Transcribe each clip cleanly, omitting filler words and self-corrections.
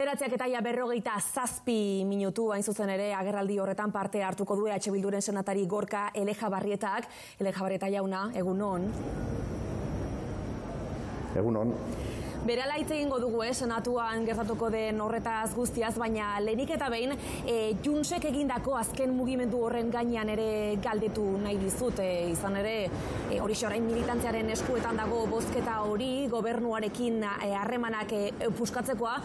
9:57 hain zuzen ere agerraldi horretan parte hartuko du EH Bilduren senatari Gorka Elejabarrietak. Elejabarrieta jauna, egunon. Egunon. Berehala hitz egingo dugu, senatuan gertatuko den horretaz guztiaz, baina lehenik eta behin Juntsek egindako azken mugimendu horren gainean ere galdetu nahi dizut, izan ere hori orain militantziaren eskuetan dago bozketa hori, gobernuarekin harremanak puskatzekoa.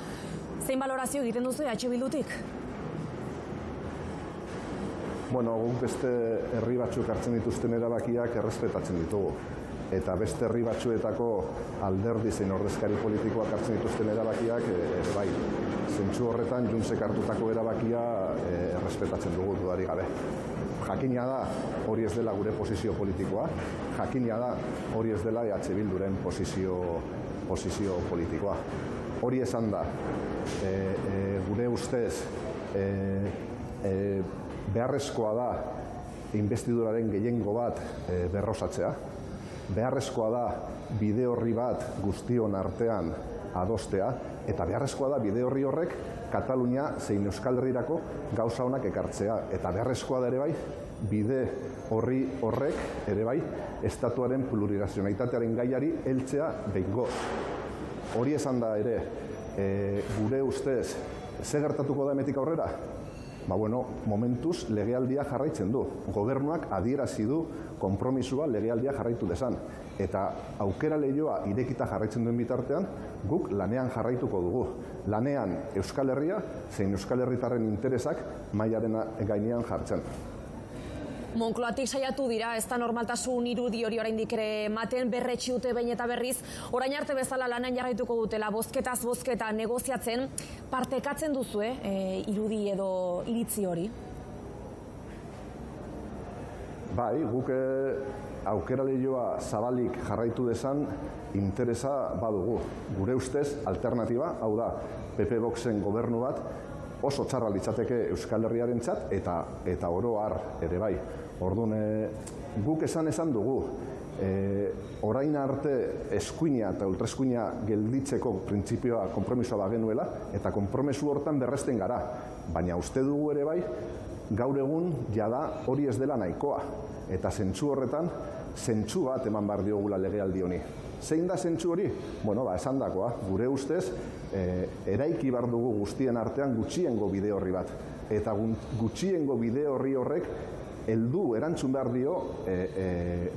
Zein balorazio egiten duzu EH Bildutik? Bueno, guk beste herri batzuk hartzen dituzten erabakiak errespetatzen ditugu. Eta beste herri batzuetako alderdi zein ordezkari politikoak hartzen dituzten erabakiak bai. Zentzu horretan Juntsek hartutako erabakia errespetatzen dugu dudarik gabe. Jakina da hori ez dela gure posizio politikoa, jakina da hori ez dela EH Bilduren posizio politikoa. Hori esan da, gure ustez beharrezkoa da inbestiduraren gehiengo bat berrosatzea. Beharrezkoa da bide horri bat guztion artean adostea, eta beharrezkoa da bide horri horrek Katalunia zein Euskal Herrirako gauza honak ekartzea. Eta beharrezkoa da ere bai, bide horri horrek ere bai, estatuaren plurirazionalitatearen gaiari heltzea behingoz. Hori esan da ere, gure ustez, ze gertatuko da hemetik aurrera? Momentuz legealdia jarraitzen du. Gobernuak adierazi du konpromisua legealdia jarraitu dezan. Eta aukera leihoa irekita jarraitzen duen bitartean, guk lanean jarraituko dugu. Lanean Euskal Herria, zein Euskal Herritarren interesak mailaren gainean jartzen. Monkloatik saiatu dira, ez da normaltasun irudi hori oraindik ere ematen, berretsi dute behin eta berriz, orain arte bezala lanean jarraituko dutela, bozketaz bozketa negoziatzen, partekatzen duzu, irudi edo iritzi hori? Bai, guk aukera leihoa zabalik jarraitu dezan interesa badugu. Gure ustez, alternatiba, hau da, PP Voxen gobernu bat, oso txarra litzateke Euskal Herriarentzat eta oro har ere bai. Orduan, guk esan dugu, orain arte eskuina eta ultraeskuina gelditzeko printzipioa konpromisoa bagenuela, eta konpromiso hortan berresten gara. Baina uste dugu ere bai, gaur egun jada hori ez dela nahikoa. Eta zentzu horretan, zentzu bat eman behar diogula legealdi honi. Zein da zentzu hori? Esan dakoa, gure ustez, eraiki behar dugu guztien artean gutxiengo bide horri bat. Eta gutxiengo bide horri horrek heldu erantzun behar dio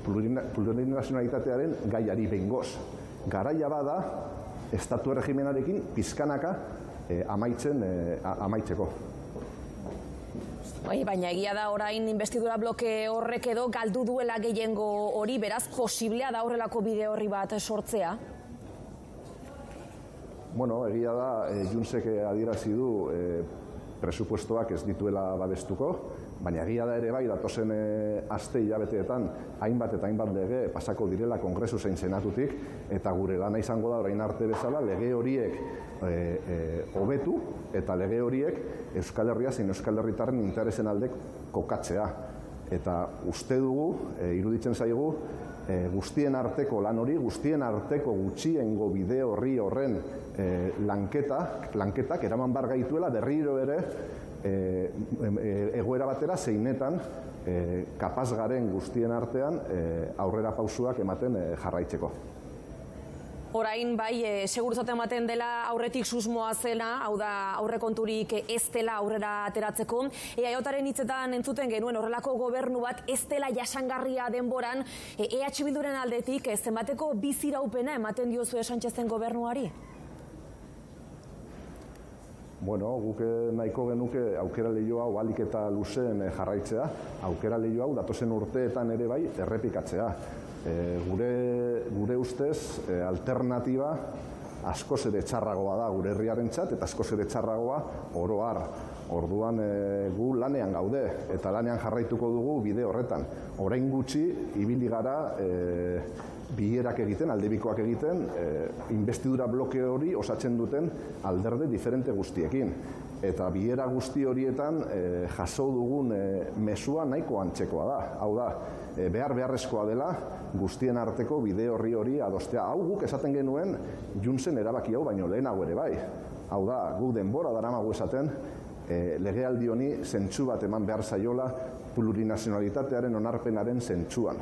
plurinazionalitatearen gaiari behingoz. Garaia bada, estatu erregimenarekin pizkanaka amaitzeko. Baina egia da orain inbestidura bloke horrek edo galdu duela gehiengo hori, beraz, posiblea da horrelako bide horri bat sortzea? Egia da, Juntsek adierazi du presupuestoak ez dituela babestuko, baina egia da ere bai, datozen aste hilabeteetan hainbat eta hainbat lege pasako direla Kongresu zein Senatutik, eta gure lana izango da orain arte bezala lege horiek hobetu eta lege horiek Euskal Herria zein Euskal Herritarren interesen alde kokatzea. Eta uste dugu, iruditzen zaigu, guztien arteko lan hori, guztien arteko gutxiengo bide horri horren lanketak eraman bar gaituela berriro ere egoera batera zeinetan kapaz garen guztien artean aurrera pausuak ematen jarraitzeko. Orain bai, segurutzat ematen dela aurretik susmoa zela, hau da aurrekonturik ez dela aurrera ateratzeko. EAJaren hitzetan entzuten genuen horrelako gobernu bat ez dela jasangarria denboran, EH Bilduren aldetik zenbateko biziraupena ematen diozu Sánchezen gobernuari? Guk nahiko genuke aukera leiho hau ahalik eta luzeen jarraitzea, aukera leiho hau datozen urteetan ere bai errepikatzea. Gure ustez, alternatiba askoz ere txarragoa da gure herriarentzat eta askoz ere txarragoa oro har. Orduan gu lanean gaude eta lanean jarraituko dugu bide horretan. Orain gutxi ibili gara bilerak egiten, aldebikoak egiten, inbestidura bloke hori osatzen duten alderde diferente guztiekin. Eta bilera guzti horietan jaso dugun mezua nahiko antzekoa da. Hau da, beharrezkoa dela guztien arteko bide horri adostea. Hau guk esaten genuen Juntsen erabaki hau baino lehenago ere bai. Hau da, guk denbora daramagu esaten, legealdi honi zentsu bat eman behar zaiola plurinazionalitatearen onarpenaren zentsuan.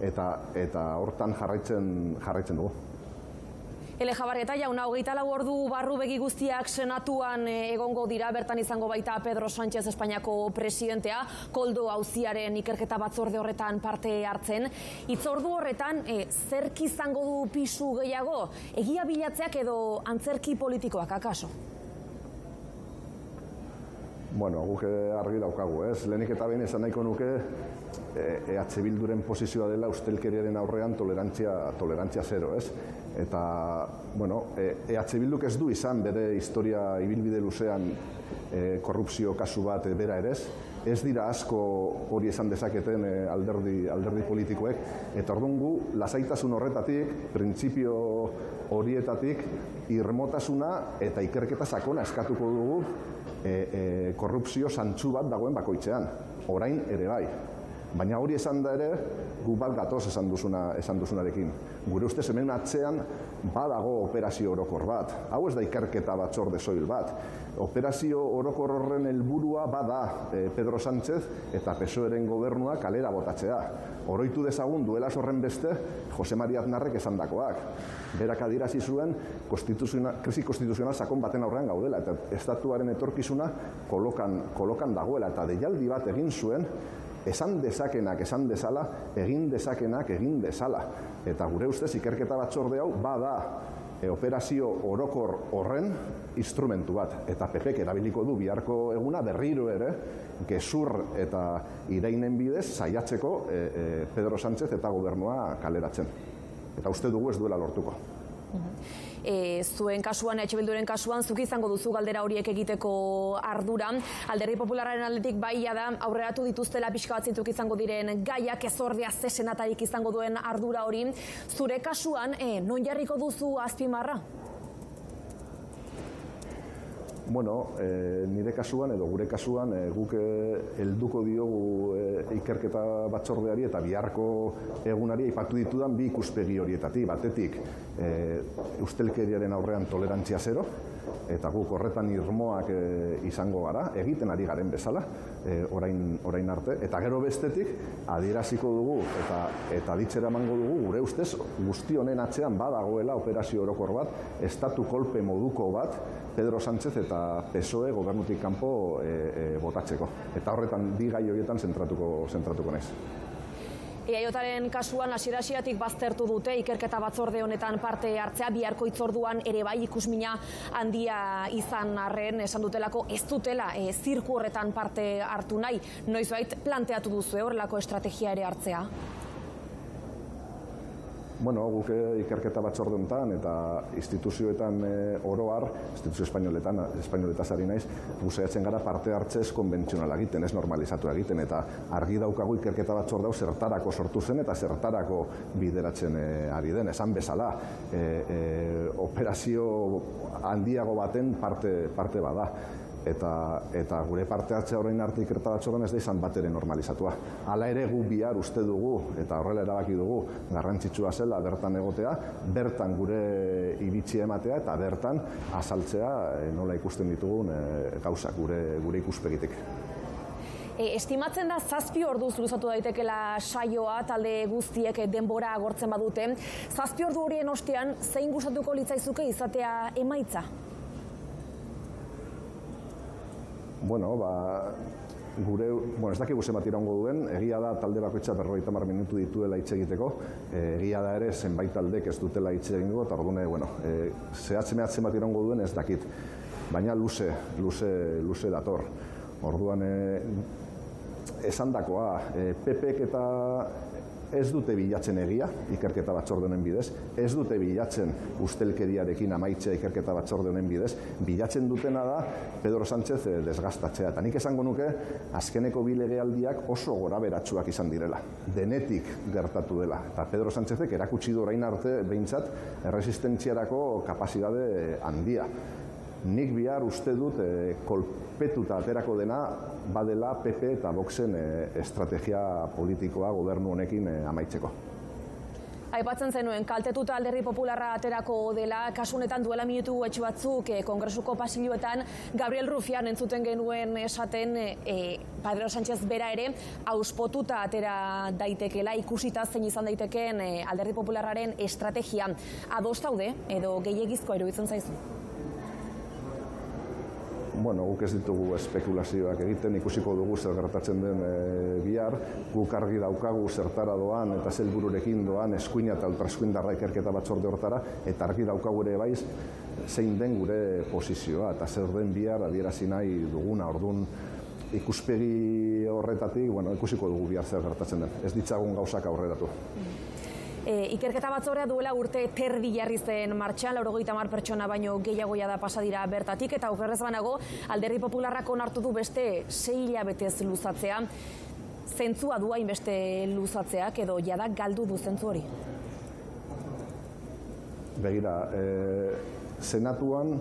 Eta hortan jarraitzen dugu. Elejabarrieta jauna, 24 ordu barru begi guztiak senatuan egongo dira, bertan izango baita Pedro Sánchez Espainiako presidentea, Koldo auziaren ikerketa batzorde horretan parte hartzen. Hitzordu horretan, zerk izango du pisu gehiago? Egia bilatzeak edo antzerki politikoak akaso? Bueno, guk argi daukagu, ez? Lehenik eta behin esan nahiko nuke EH Bilduren posizioa dela ustelkeriaren aurrean tolerantzia zero, ez? Eta, bueno, EH Bilduk ez du izan bere historia ibilbide luzean korrupzio kasu bat bera ere, ez dira asko hori esan dezaketen alderdi politikoek, eta orduan gu lasaitasun horretatik, printzipio horietatik, irmotasuna eta ikerketa sakona eskatuko dugu korrupzio zantzu bat dagoen bakoitzean, orain ere bai. Baina hori esan da ere, gu bat gatoz esan duzunarekin. Gure ustez hemen atzean badago operazio orokor bat. Hau ez da ikerketa batzorde soil bat. Operazio orokor horren helburua bada Pedro Sánchez eta PSOEren gobernua kalera botatzea. Oroitu dezagun duela horren beste Jose María Aznarrek esandakoak. Berak adierazi zuen krisi konstituzional sakon baten aurrean gaudela eta estatuaren etorkizuna kolokan dagoela eta deialdi bat egin zuen esan dezakenak esan dezala, egin dezakenak egin dezala. Eta gure ustez ikerketa batzorde hau bada operazio orokor horren instrumentu bat. Eta PPk erabiliko du biharko eguna berriro ere gezur eta irainen bidez saiatzeko Pedro Sánchez eta gobernua kaleratzen. Eta uste dugu ez duela lortuko. Zuen kasuan, EH Bilduren kasuan, zuk izango duzu galdera horiek egiteko ardura. Alderdi Popularraren aldetik baia da, aurreratu dituztela pixka bat zintzuk izango diren gaiak, ez ordea ze senatarik izango duen ardura hori. Zure kasuan, non jarriko duzu azpimarra? Bueno, nire kasuan edo gure kasuan guk helduko diogu ikerketa batzordeari eta biharko egunari aipatu ditudan bi ikuspegi horietatik. Batetik, ustelkeriaren aurrean tolerantzia zero, eta guk horretan irmoak izango gara, egiten ari garen bezala, orain arte. Eta gero bestetik, adieraziko dugu eta ditzera emango dugu gure ustez guzti honen atzean badagoela operazio orokor bat, estatu kolpe moduko bat, Pedro Sánchez eta PSOE gobernutik kanpo botatzeko. Eta horretan bi gai horietan zentratuko naiz. EAJaren kasuan hasiera-hasieratik baztertu dute ikerketa batzorde honetan parte hartzea, biharko hitzorduan ere bai ikusmina handia izan arren esan dutelako ez dutela zirku horretan parte hartu nahi. Noizbait planteatu duzu horrelako estrategia ere hartzea? Bueno, guk ikerketa batzorde honetan eta instituzioetan oroar, instituzio espainoletaz ari naiz, saiatzen gara parte hartzez konbentzionala egiten, ez normalizatu egiten, eta argi daukagu ikerketa batzorde hau zertarako sortu zen eta zertarako bideratzen ari den. Esan bezala, operazio handiago baten parte bada. Eta gure parte hartzea orain arte ikerketa batzordean ez da izan bat ere normalizatua. Hala ere gu bihar uste dugu, eta horrela erabaki dugu, garrantzitsua zela bertan egotea, bertan gure iritzia ematea eta bertan azaltzea nola ikusten ditugun gauzak gure ikuspegitik. Estimatzen da 7 orduz luzatu daitekela saioa, talde guztiek denbora agortzen badute. 7 ordu horien ostean, zein gustatuko litzaizuke izatea emaitza? Bueno, ez dakigu zenbat iraungo duen, egia da talde bakoitza 50 minutu dituela hitz egiteko, egia da ere zenbait taldek ez dutela hitz egingo, eta orduan, zehatz zenbat iraungo duen ez dakit, baina luze dator. Orduan, esandakoa, PPk eta ez dute bilatzen egia, ikerketa batzorde honen bidez, ez dute bilatzen ustelkeriarekin amaitzea ikerketa batzorde honen bidez, bilatzen dutena da Pedro Sánchez desgastatzea. Eta nik esango nuke, azkeneko bi legealdiak oso goraberatsuak izan direla, denetik gertatu dela. Eta Pedro Sánchezek erakutsi du orain arte behintzat erresistentziarako kapazitate handia. Nik bihar uste dut kolpetuta aterako dena badela PP eta Voxen estrategia politikoa gobernu honekin amaitzeko. Aipatzen zenuen, kaltetuta Alderdi Popularra aterako dela, kasu honetan duela minutu etxe batzuk Kongresuko pasilloetan Gabriel Rufián entzuten genuen esaten Pedro Sánchez bera ere auspotuta atera daitekeela, ikusita zein izan daitekeen Alderdi Popularraren estrategia. Ados daude edo gehiegizkoa iruditzen zaizu? Bueno, guk ez ditugu espekulazioak egiten, ikusiko dugu zer gertatzen den bihar, guk argi daukagu zertara doan eta zer helbururekin doan eskuina eta ultraeskuindarra ikerketa batzorde hortara, eta argi daukagu ere baiz zein den gure posizioa eta zer den bihar adierazi nahi duguna. Orduan ikuspegi horretatik, ikusiko dugu bihar zer gertatzen den. Ez ditzagun gauzak aurreratu. Ikerketa batzordea duela urte terdi jarri zen martxan, 90 pertsona baino gehiagoia da pasa dira bertatik, eta okerrez banago Alderdi Popularrak onartu du beste 6 hilabetez luzatzea. Zentzua du hainbeste luzatzeak edo jada galdu du zentzu hori? Begira, Senatuan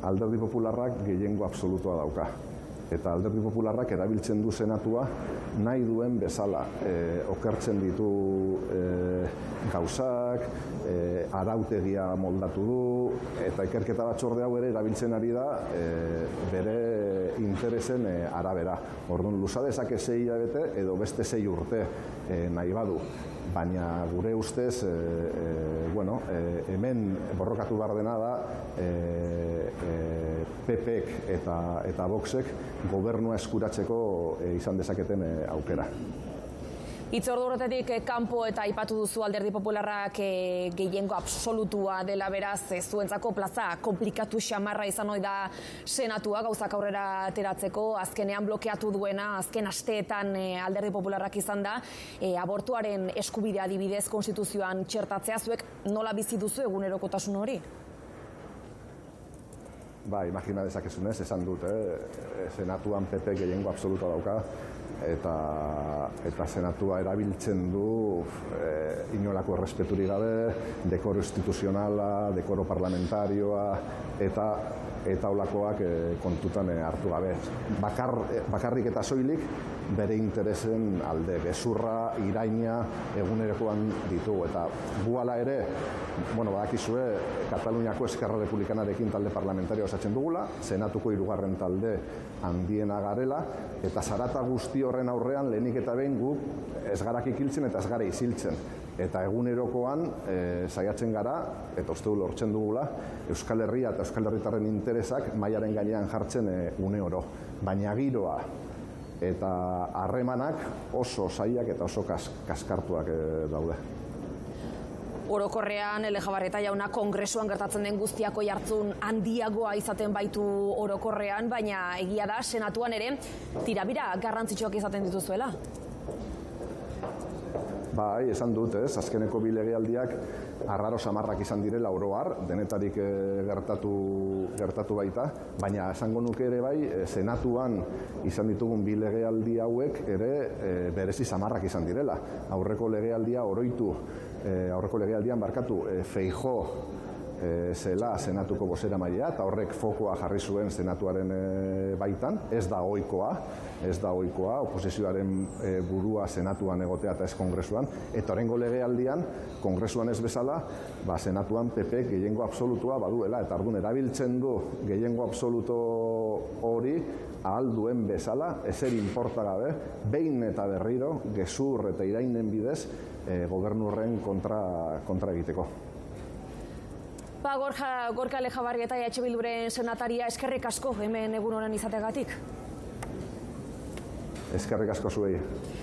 Alderdi Popularrak gehiengo absolutua dauka. Eta Alderdi Popularrak erabiltzen du Senatua nahi duen bezala. Okertzen ditu gauzak, arautegia moldatu du, eta ikerketa batzorde hau ere erabiltzen ari da bere interesen arabera. Orduan, luza dezake 6 hilabete edo beste 6 urte nahi badu. Baina gure ustez, hemen borrokatu behar dena da PPek eta Voxek gobernua eskuratzeko izan dezaketen aukera. Hitzordu horretatik kanpo eta aipatu duzu Alderdi Popularrak gehiengo absolutua dela, beraz zuentzako plaza komplikatu xamarra izan ohi da Senatua gauzak aurrera ateratzeko. Azkenean blokeatu duena, azken asteetan Alderdi Popularrak izan da, abortuaren eskubidea adibidez konstituzioan txertatzea. Zuek nola bizi duzu egunerokotasun hori? Ba, imagina dezakezunez, esan dut, Senatuan PP gehiengo absolutua dauka, eta Senatua erabiltzen du inolako errespeturik gabe, dekoro instituzionala, dekoro parlamentarioa, eta holakoak kontutan hartu gabe. Bakarrik eta soilik bere interesen alde, gezurra, iraina egunerokoan ditugu. Eta gu hala ere, badakizue, Kataluniako Eskerra Republikanarekin talde parlamentario osatzen dugula, Senatuko 3. talde handiena garela, eta zarata guzti horren aurrean lehenik eta behin gu ez garakik hiltzen eta ez gara iziltzen. Eta egunerokoan saiatzen gara, eta uste du lortzen dugula, Euskal Herria eta Euskal Herritarren interesak mailaren gainean jartzen une oro. Baina giroa eta harremanak oso zailak eta oso kaskartuak daude. Orokorrean, Lejabarrieta jauna, Kongresuan gertatzen den guztiako jartzun handiagoa izaten baitu orokorrean, baina egia da, Senatuan ere, tirabira garrantzitsuak izaten dituzuela. Bai, esan dut, azkeneko bi legealdiak arraro samarrak izan direla oro har, denetarik gertatu baita, baina esango nuke ere bai, Senatuan izan ditugun bi legealdi hauek ere berezi samarrak izan direla. Aurreko legealdian Feijóo zela Senatuko bozeramailea, eta horrek fokoa jarri zuen Senatuaren baitan. Ez da ohikoa, oposizioaren burua Senatuan egotea eta ez Kongresuan. Eta oraingo legealdian, Kongresuan ez bezala, Senatuan PP gehiengo absolutua baduela, eta orduan erabiltzen du gehiengo absoluto hori ahal duen bezala, ezer inporta gabe, behin eta berriro, gezur eta irainen bidez, gobernu horren kontra egiteko. Gorka Lejabarrieta EH Bilduren senataria, eskerrik asko hemen egun honen izateagatik. Eskerrik asko zuei.